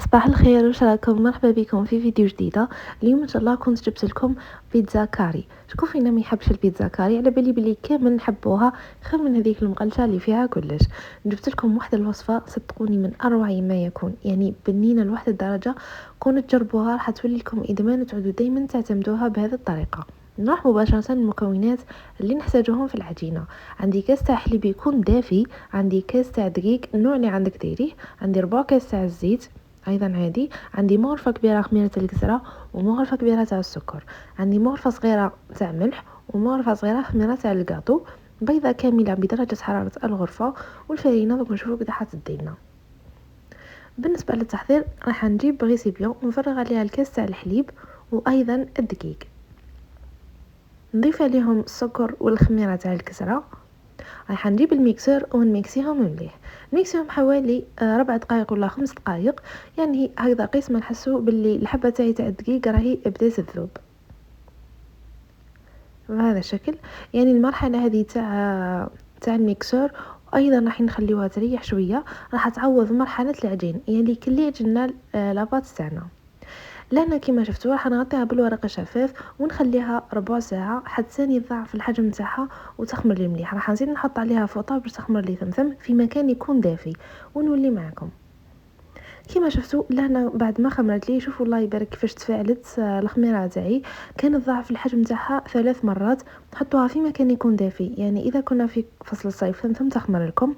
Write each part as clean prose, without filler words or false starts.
صباح الخير، واش راكم؟ مرحبا بكم في فيديو جديده. اليوم ان شاء الله كنت جبت لكم بيتزا كاري. شكون فينا ما يحبش البيتزا كاري؟ على بالي بلي كامل نحبوها، خير من هذيك المقلشه اللي فيها كلش. جبت لكم واحده الوصفه صدقوني من اروع ما يكون، يعني بنينه لواحد الدرجه. كونوا تجربوها راح تولي لكم ادمان وتعودوا دائما تعتمدوها بهذه الطريقه. نروح مباشره المكونات اللي نحتاجوهم في العجينه. عندي كاس تاع حليب يكون دافي، عندي كاس تاع دقيق النوع اللي عندك ديريه، عندي ربع كاس تاع الزيت ايضا عادي، عندي مغرفه كبيره خميره الكزره ومغرفه كبيره تاع السكر، عندي مغرفه صغيره تاع ملح ومغرفه صغيره خميره تاع الكاطو، بيضه كامله بدرجه حراره الغرفه، والفرينه دوك نشوفوا كدا حتدينا. بالنسبه للتحضير راح نجيب ريسيبيون ونفرغ عليها الكاس تاع الحليب وايضا الدقيق، نضيف عليهم السكر والخميره تاع الكزره. راح نجيب الميكسور ونميكسيهم مليح، نميكسيهم حوالي 4 دقائق ولا 5 دقائق، يعني هكذا قيس ما نحسوا باللي الحبه تاعي تاع الدقيق راهي بدات تذوب بهذا الشكل. يعني المرحله هذه تاع الميكسور وايضا راح نخليوها تريح شويه، راح تعوض مرحله العجين يعني كلي عجنا لاباط تاعنا. لهنا كما شفتوا راح نغطيها بالورق الشفاف ونخليها ربع ساعه حتى يضاعف الحجم تاعها وتخمر لي مليح. راح نزيد نحط عليها فوطه باش تخمر لي ثمثم في مكان يكون دافي ونولي معكم. كما شفتوا لهنا بعد ما خمرت لي، شوفوا الله يبارك كيفاش تفاعلت الخميره تاعي، كانت ضاعف الحجم تاعها 3 مرات. نحطوها في مكان يكون دافي، يعني اذا كنا في فصل الصيف ثمثم تخمر لكم،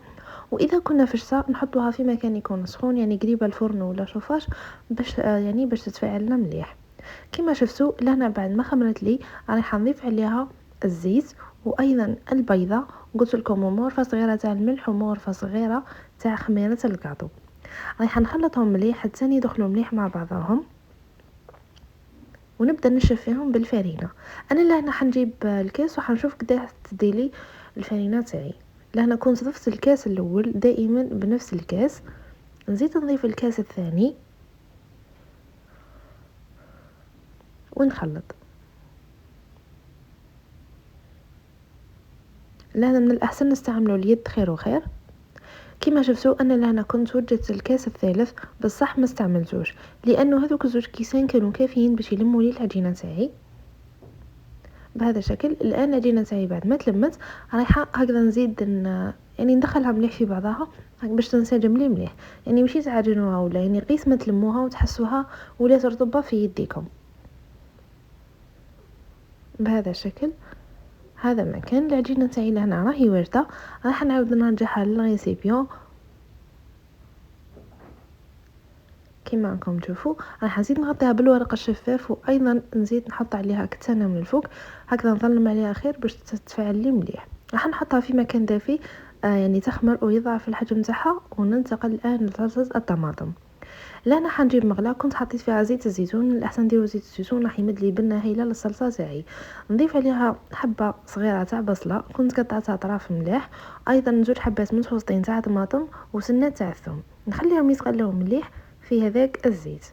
واذا كنا في الشتاء نحطوها في مكان يكون سخون يعني قريبه الفرن ولا شوفاش باش يعني باش تتفاعل لنا مليح. كما شفتوا لهنا بعد ما خمرت لي راح نضيف عليها الزيت وايضا البيضه، قلت لكم مغرفه صغيره تاع الملح ومغرفه صغيره تاع خميره الكاطو. راح نخلطهم مليح حتى يدخلوا مليح مع بعضهم ونبدا نشف فيهم بالفرينه. انا لهنا حنجيب الكاس وحنشوف قداه تديلي الفرينه تاعي. لهنا كنت ضفت الكاس الاول دائما بنفس الكاس، نزيد نضيف الكاس الثاني ونخلط. لهنا من الاحسن نستعملوا اليد خير وخير. كما شفتوا انا لهنا كنت وجدت الكاس الثالث بصح ما استعملتوش لانه هذوك زوج كيسان كانوا كافيين باش يلموا لي العجينه تاعي بهذا الشكل. الان العجينه تاعي بعد ما تلمت رايحه هكذا نزيد يعني ندخلها مليح في بعضها باش تنسجم لي مليح، يعني ماشي تعجنوها ولا يعني قيس ما تلموها وتحسوها ولا ترطبه في يديكم بهذا الشكل. هذا مكان العجينه تاعي لهنا راهي وارده، راح نعاود نرجعها للريسيبيون. كما راكم تشوفوا راح نزيد نغطيها بالورق الشفاف وايضا نزيد نحط عليها كتانه من الفوق هكذا نظلم عليها خير باش تتفاعل لي مليح. راح نحطها في مكان دافي يعني تخمر ويضاعف الحجم تاعها. وننتقل الان لصلصه الطماطم. لهنا حنجيب مغلا كنت حطيت فيها زيت الزيتون، من الاحسن نديرو زيت الزيتون راح يمد لي بنه هايله للصلصه تاعي. نضيف عليها حبه صغيره تاع بصله كنت قطعتها اطراف مليح، ايضا زوج حبات متوسطين تاع طماطم وسنه تاع الثوم، نخليهم يتقلوا مليح في هذاك الزيت.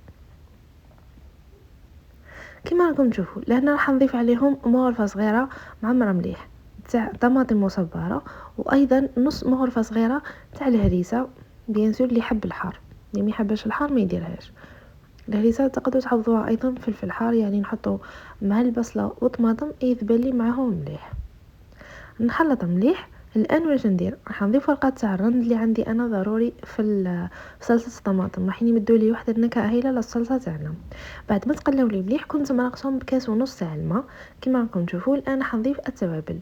كما راكم تشوفوا لهنا راح نضيف عليهم مغرفه صغيره معمره مليح تاع طماطم مصبره وايضا نص مغرفه صغيره تاع الهريسه، بيان سور اللي يحب الحار، اللي ما يحبش الحار ما يديرهاش. الهريسه تقدروا تعوضوها ايضا فلفل حار، يعني نحطوا مع البصله والطماطم يذبل لي معاهم مليح. نخلط مليح. الان واش ندير؟ راح نضيف ورقات تاع الرند اللي عندي انا ضروري في صلصه الطماطم، راح يمدوا لي واحد النكهه هايله للصلصه تاعنا. بعد ما تقلاو لي مليح كنت مرقتهم بكاس ونص تاع الماء. كما راكم تشوفوا الان حنضيف التوابل.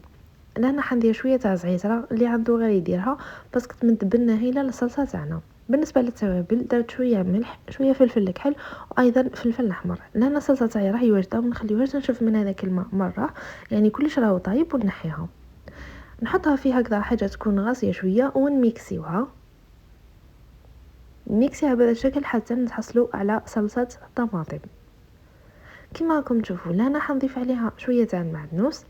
انا حندير شويه تاع زعتره اللي عنده غير يديرها بس تمد بنه هايله للصلصه تاعنا. بالنسبه للتوابل درت شويه ملح شويه فلفل الكحل وايضا فلفل احمر. لان الصلصه تاعي راهي واجده ونخليوها تنشف من هذاك الماء مره، يعني كلش راهو طيب ونحيها. نحطها في هكذا حاجه تكون غازيه شويه ونميكسيوها، نميكسيها بهذا الشكل حتى نحصلوا على صلصه طماطم. كما راكم تشوفوا لهنا حنضيف عليها شويه تاع المعدنوس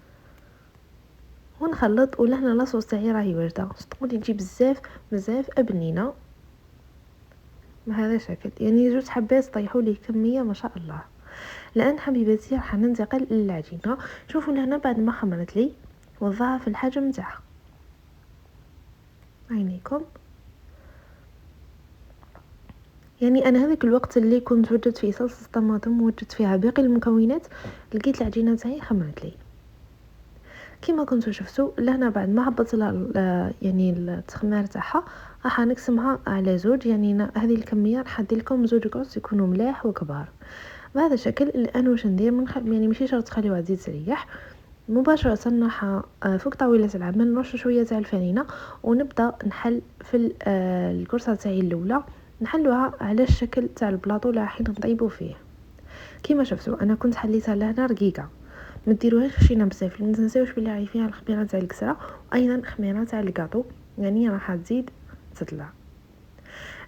ونخلط. ولهنا لاصوص تاعي راهي واجده صدقوني تجي بزاف بنينه بهذا الشكل، يعني جوج حبات طيحوا لي كميه ما شاء الله. الان حبيباتي راح ننتقل للعجينه. شوفوا لهنا بعد ما خمرت لي وضاعف الحجم تاعها عينيكم. يعني انا هذاك الوقت اللي كنت وجدت فيه صلصه الطماطم ووجدت فيها باقي المكونات، لقيت العجينه تاعي خمرت لي. كما كنتو شفتوا لهنا بعد ما هبط لها يعني التخمير تاعها راح نقسمها على زوج، يعني هذه الكميه راح ندير لكم زوج كوس يكونوا ملاح وكبار. بهذا الشكل الان واش ندير يعني ماشي شرط تخليوها تزيد تريح، مباشره راح فوق طاوله العمل نرش شويه تاع الفرينه ونبدا نحل في الكرسه تاعي الاولى، نحلوها على الشكل تاع البلاطو اللي راح نطيبوا فيه. كما شفتوا انا كنت حليتها لهنا رقيقه، ما ديروهاش خشينه بزاف، ما تنساوش بلي راهي فيها الخميره تاع الكسره وايضا خميره تاع الكاطو، يعني راح تزيد تطلع.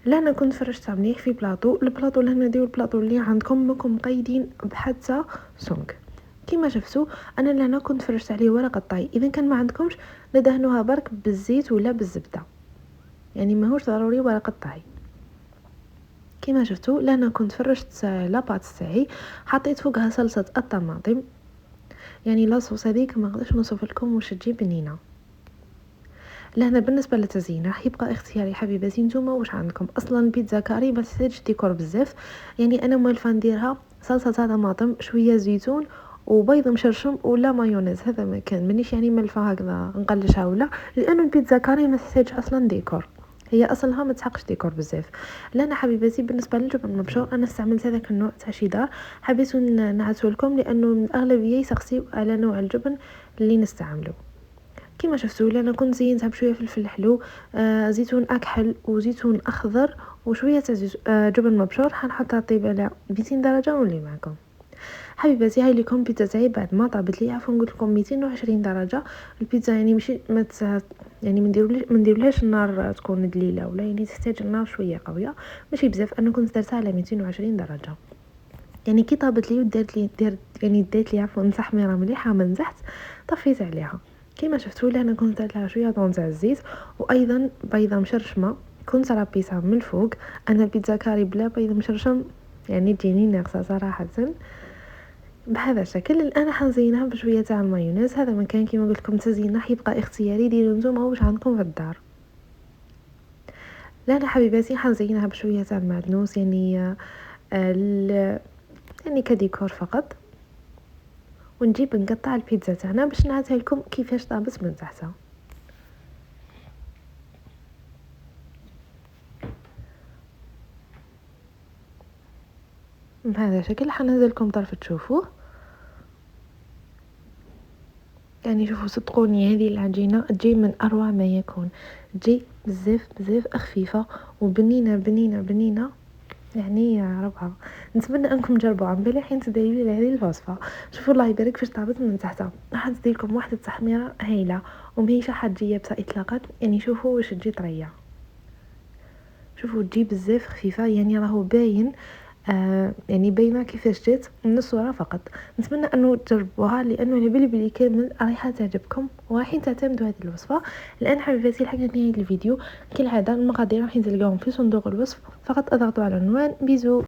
لهنا كنت فرشتها مليح في بلاطو، البلاطو لهنا ديروا البلاطو اللي عندكم ماكم مقيدين بحتى سمك. كما شفتوا انا لهنا كنت فرشت عليه ورقه طاي، اذا كان ما عندكمش ندهنوها برك بالزيت ولا بالزبده، يعني ماهوش ضروري ورقه طاي. كما شفتوا لهنا كنت فرشت لاباط تاعي، حطيت فوقها صلصه الطماطم، يعني لاصوص هذيك ما نقدرش نوصف لكم واش تجي بنينه. لهنا بالنسبه للتزيين راح يبقى اختياري حبيباتي نتوما واش عندكم. اصلا البيتزا كاري ما تحتاجش ديكور بزاف، يعني انا موالفه نديرها صلصه تاع طماطم شويه زيتون وبيض مشرشم ولا مايونيز، هذا ما كان مانيش يعني ملفه هكذا نقلشها ولا، لانه البيتزا كاري ما تحتاج اصلا ديكور، هي اصلها ما تحقش ديكور بزاف. لنا حبيباتي بالنسبه للجبن المبشور انا استعملت هذاك النوع تاع شيدار، حبيت نعتو لكم لانه الاغلبيه يسقسيو على نوع الجبن اللي نستعمله. كما شفتوا لي انا كنت زينتها بشويه فلفل حلو، زيتون اكحل وزيتون اخضر وشويه تاع جبن مبشور، حنحطها طيب على 200 درجه ونولي معكم. حبيباتي هاي لكم بيتزا تاعي بعد ما طابت لي، عفوا نقول لكم 220 درجه. البيتزا يعني ماشي يعني ما نديرولهاش النار تكون دليله ولا، يعني تحتاج النار شويه قويه ماشي بزاف، انا كنت درتها على 220 درجه. يعني كي طابت لي ودارت لي يعني دات لي عفوا تحميره مليحه ما نزحت، طفيت عليها. كما شفتوا لي انا كنت درت لها شويه طون تاع الزيت وايضا بيضه مشرشمه كنت ربيتها من الفوق. انا بيتزا كاري بلا بيض مشرشم يعني تجيني ناقصه صراحه. بهذا الشكل الان حنزينها بشويه تاع المايونيز، هذا مكان كيما قلت لكم تزيين راح يبقى اختياري، ديروا نتوما واش عندكم في الدار. لا انا حبيباتي حنزينها بشويه تاع المعدنوس، يعني يعني كديكور فقط، ونجيب نقطع البيتزا تاعنا باش نعطيها لكم كيفاش طابت من تحتها. بهذا الشكل حنزل لكم طرف تشوفوه، يعني شوفوا صدقوني هذه العجينه تجي من اروع ما يكون، تجي بزاف بزاف خفيفه وبنينه بنينه بنينه، يعني روعه. نتمنى انكم تجربوها بلي حين تديروا لي هذه الوصفه. شوفوا الله يبارك فاش طابت من تحتها، راح ندير لكم واحده التحميره هايله ومهيشه حتجي يابسه اطلاقا، يعني شوفوا واش تجي طريه، شوفوا تجي بزاف خفيفه، يعني راهو باين يعني باينه كيفاش جات من الصوره فقط. نتمنى انه تجربوها لانه على بالي بلي كامل رايحه تعجبكم ورايحين تعتمدوا هذه الوصفه. الان حبيباتي لحقنا نهايه الفيديو، كالعاده المقادير راح تلقاهم في صندوق الوصف، فقط اضغطوا على العنوان. بيزو.